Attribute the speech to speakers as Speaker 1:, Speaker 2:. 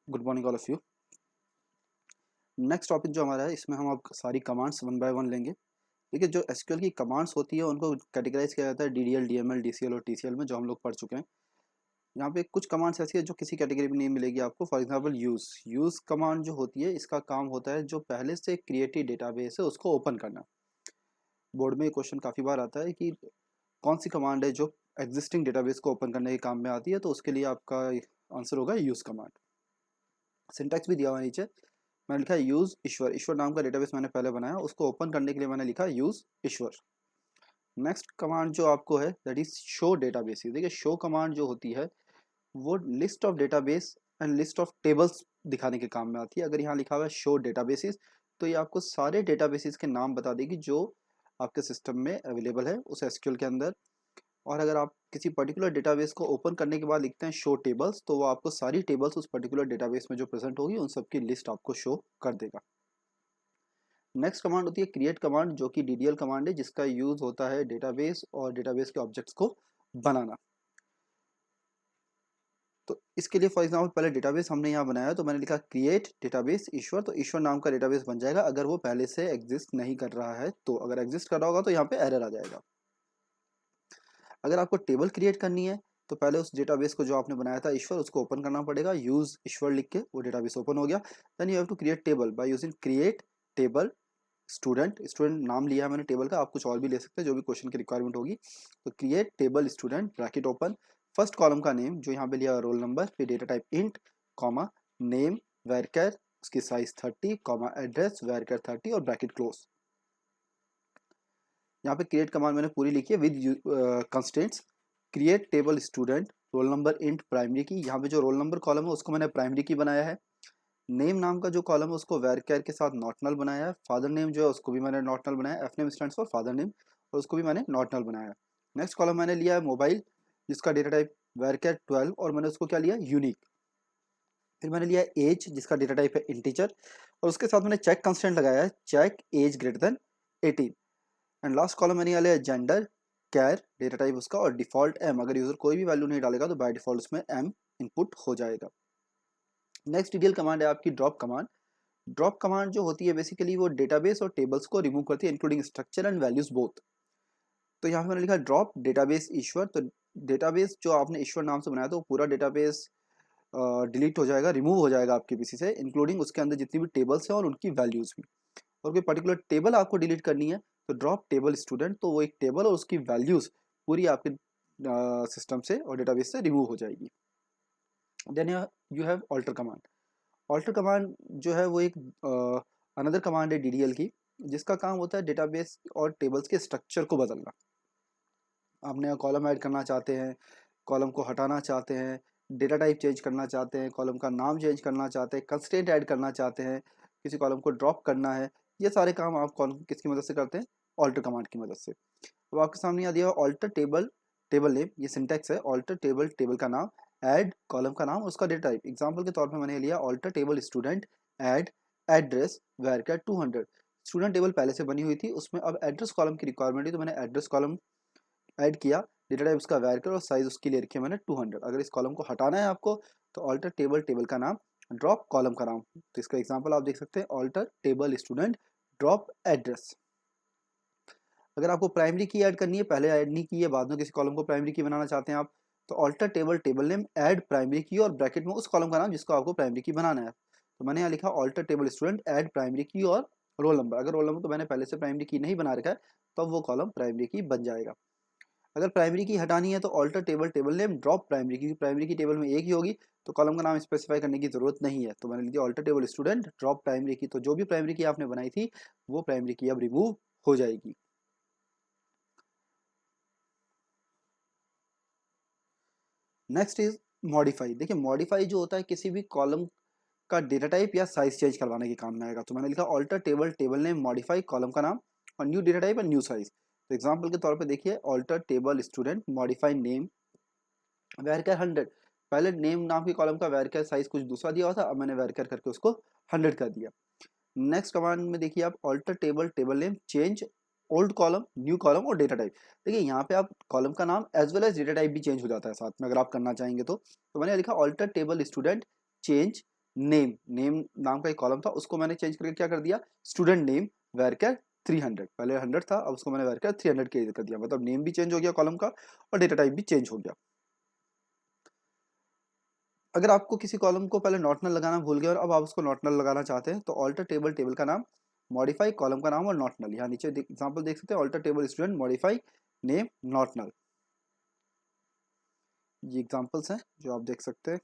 Speaker 1: Good morning all of you. Next topic जो हमारा है इसमें हम अब सारी कमांड्स वन बाय वन लेंगे। देखिए जो एसक्यूएल की कमांड्स होती है उनको कैटेगराइज किया जाता है डीडीएल, डीएमएल, डीसीएल और टीसीएल में, जो हम लोग पढ़ चुके हैं। यहाँ पे कुछ कमांड्स ऐसी है जो किसी कैटेगरी में नहीं मिलेगी आपको। फॉर एग्जांपल यूज कमांड जो होती है इसका काम होता है जो पहले से क्रिएटेड डेटाबेस है उसको ओपन करना। बोर्ड में ये क्वेश्चन काफ़ी बार आता है कि कौन सी कमांड है जो एग्जिस्टिंग डेटाबेस को ओपन करने के काम में आती है, तो उसके लिए आपका आंसर होगा यूज कमांड। सिंटैक्स भी दिया हुआ है नीचे। मैंने लिखा है यूज ईश्वर। ईश्वर नाम का डेटाबेस मैंने पहले बनाया, उसको ओपन करने के लिए मैंने लिखा यूज ईश्वर। नेक्स्ट कमांड जो आपको है दैट इज शो डेटाबेसेस। देखिए शो कमांड जो होती है वो list of database and list of tables दिखाने के काम में आती है। अगर यहाँ लिखा हुआ है शो डेटाबेसेस तो ये आपको सारे डेटाबेसेस के नाम बता देगी जो आपके सिस्टम में अवेलेबल है उस एसक्यूएल के अंदर। और अगर आप किसी पर्टिकुलर डेटाबेस को ओपन करने के बाद लिखते हैं शो टेबल्स तो वो आपको सारी टेबल्स उस पर्टिकुलर डेटाबेस में जो प्रेजेंट होगी उन सब की लिस्ट आपको शो कर देगा। नेक्स्ट कमांड होती है क्रिएट कमांड, जो कि डीडीएल कमांड है जिसका यूज होता है डेटाबेस और डेटाबेस के ऑब्जेक्ट्स को बनाना। तो इसके लिए फॉर एग्जांपल पहले डेटाबेस हमने यहाँ बनाया तो मैंने लिखा क्रिएट डेटाबेस ईश्वर, तो ईश्वर नाम का डेटाबेस बन जाएगा अगर वो पहले से एग्जिस्ट नहीं कर रहा है। तो अगर एग्जिस्ट कर रहा होगा तो यहाँ पे एरर आ जाएगा। अगर आपको टेबल क्रिएट करनी है तो पहले उस डेटाबेस को जो आपने बनाया था ईश्वर उसको ओपन करना पड़ेगा, यूज ईश्वर लिख के वो डेटाबेस ओपन हो गया। Then you have to create table by using create table student. Student नाम लिया है मैंने टेबल का, आप कुछ और भी ले सकते हैं जो भी क्वेश्चन की रिक्वायरमेंट होगी। तो create table student bracket open, first column का नेम जो यहाँ पे लिया रोल नंबर, फिर data type int, comma name varchar उसकी साइज 30, कॉमा एड्रेस वेरकर 30 और ब्रैकेट क्लोज। यहाँ पे क्रिएट कमांड मैंने पूरी लिखी है with constraints. Create table student roll number int primary key, यहाँ पे जो रोल नंबर कॉलम है उसको मैंने प्राइमरी की बनाया है। नेम नाम का जो कॉलम है उसको वेरकेर के साथ नॉट नल बनाया है। फादर नेम जो है उसको भी मैंने नॉट नल बनाया है, F name stands for father name, और उसको भी मैंने नॉट नल बनाया है। नेक्स्ट कॉलम मैंने लिया है मोबाइल जिसका डेटा टाइप वेरकेर 12 और मैंने उसको क्या लिया यूनिक। फिर मैंने लिया एज जिसका डेटा टाइप है इंटीजर और उसके साथ मैंने चेक कंस्टेंट लगाया है check age greater than 18। And last column मैंने यहाँ लिया जेंडर कैर डेटा टाइप उसका और डिफॉल्ट एम, अगर यूजर कोई भी वैल्यू नहीं डालेगा तो बाय डिफॉल्ट उसमें एम इनपुट हो जाएगा। नेक्स्ट डिटेल कमांड है आपकी ड्रॉप कमांड। ड्रॉप कमांड जो होती है बेसिकली वो डेटाबेस और टेबल्स को रिमूव करती है including structure and values both. तो यहाँ पे मैंने लिखा ड्रॉप डेटाबेस ईश्वर, तो डेटाबेस जो आपने ईश्वर नाम से बनाया था वो पूरा डेटाबेस डिलीट हो जाएगा, रिमूव हो जाएगा आपके पीसी से, इंक्लूडिंग उसके अंदर जितनी भी टेबल्स हैं और उनकी वैल्यूज भी। और कोई पर्टिकुलर टेबल आपको डिलीट करनी है तो ड्रॉप टेबल स्टूडेंट, तो वो एक टेबल और उसकी वैल्यूज पूरी आपके सिस्टम से और डेटाबेस से रिमूव हो जाएगी। Then you have alter command. Alter command जो है वो एक अनदर कमांड है डीडीएल की जिसका काम होता है डेटाबेस और टेबल्स के स्ट्रक्चर को बदलना। आपने कॉलम ऐड करना चाहते हैं, कॉलम को हटाना चाहते हैं, डेटा टाइप चेंज करना चाहते हैं, कॉलम का नाम चेंज करना चाहते हैं, कंस्ट्रेंट ऐड करना चाहते हैं, किसी कॉलम को ड्रॉप करना है, ये सारे काम आप कॉलम किसकी मदद से करते हैं, ऑल्टर कमांड की मदद से। अब आपके सामने आ दिया ऑल्टर टेबल टेबल नेम, ये सिंटैक्स है ऑल्टर टेबल टेबल का नाम, ऐड कॉलम का नाम, उसका डेटा टाइप। एग्जांपल के तौर पे मैंने लिया alter table student add address varchar 200। Student table पहले से बनी हुई थी उसमें अब एड्रेस कॉलम की रिक्वायरमेंट है तो मैंने एड्रेस कॉलम ऐड किया, डेटा टाइप उसका वेरकर और साइज उसके लिए रखी है मैंने 200। अगर इस कॉलम को हटाना है आपको तो ऑल्टर टेबल टेबल का नाम, ड्रॉप कॉलम का नाम, तो इसका एग्जांपल आप देख सकते हैं alter table student drop address. अगर आपको प्राइमरी की ऐड करनी है, पहले ऐड नहीं की है बाद में किसी कॉलम को प्राइमरी की बनाना चाहते हैं आप, तो alter table table name add primary key और ब्रैकेट में उस कॉलम का नाम जिसको आपको प्राइमरी की बनाना है। तो मैंने यहाँ लिखा alter table student add primary key और रोल नंबर। अगर रोल नंबर तो मैंने पहले से प्राइमरी की नहीं बना रखा है तो अब वो कॉलम प्राइमरी की बन जाएगा। अगर प्राइमरी की हटानी है तो alter table table name drop primary key, primary key table में एक ही होगी तो कॉलम का नाम स्पेसिफाई करने की जरूरत नहीं है। तो मैंने लिख दिया alter table student drop primary key, तो जो भी प्राइमरी की आपने बनाई थी वो प्राइमरी की अब रिमूव हो जाएगी। Next is modify. देखिए मॉडिफाई जो होता है किसी भी कॉलम का डेटा टाइप या साइज चेंज करवाने के काम में आएगा। तो मैंने लिखा alter table table name modify column का नाम और न्यू डेटा टाइप और न्यू साइज। तो एग्जांपल के तौर पे देखिए alter table student modify name varchar 100। पहले नेम नाम की कॉलम का वेरकर साइज कुछ दूसरा दिया हुआ था, अब मैंने वेरकर करके उसको 100 कर दिया। नेक्स्ट कमांड में देखिए आप alter table table name change old column new column और डेटा टाइप। देखिए यहाँ पे आप कॉलम का नाम as well as data type भी चेंज हो जाता है साथ में अगर आप करना चाहेंगे तो मैंने लिखा alter table student change name name नाम का एक कॉलम था, उसको मैंने चेंज करके क्या कर दिया, स्टूडेंट नेम वेरकर 300, पहले 100 था, अब उसको मैंने वेरकर 300 के कर दिया, मतलब नेम भी चेंज हो गया कॉलम का और डेटा टाइप भी चेंज हो गया। अगर आपको किसी कॉलम को पहले नॉट नल लगाना भूल गए और अब आप उसको नॉट नल लगाना चाहते हैं तो ऑल्टर टेबल, टेबल का नाम, मॉडिफाई कॉलम का नाम और नॉट नल, यहाँ नीचे एग्जांपल देख सकते हैं, alter table student modify name not null, ये एग्जांपल्स हैं जो आप देख सकते हैं।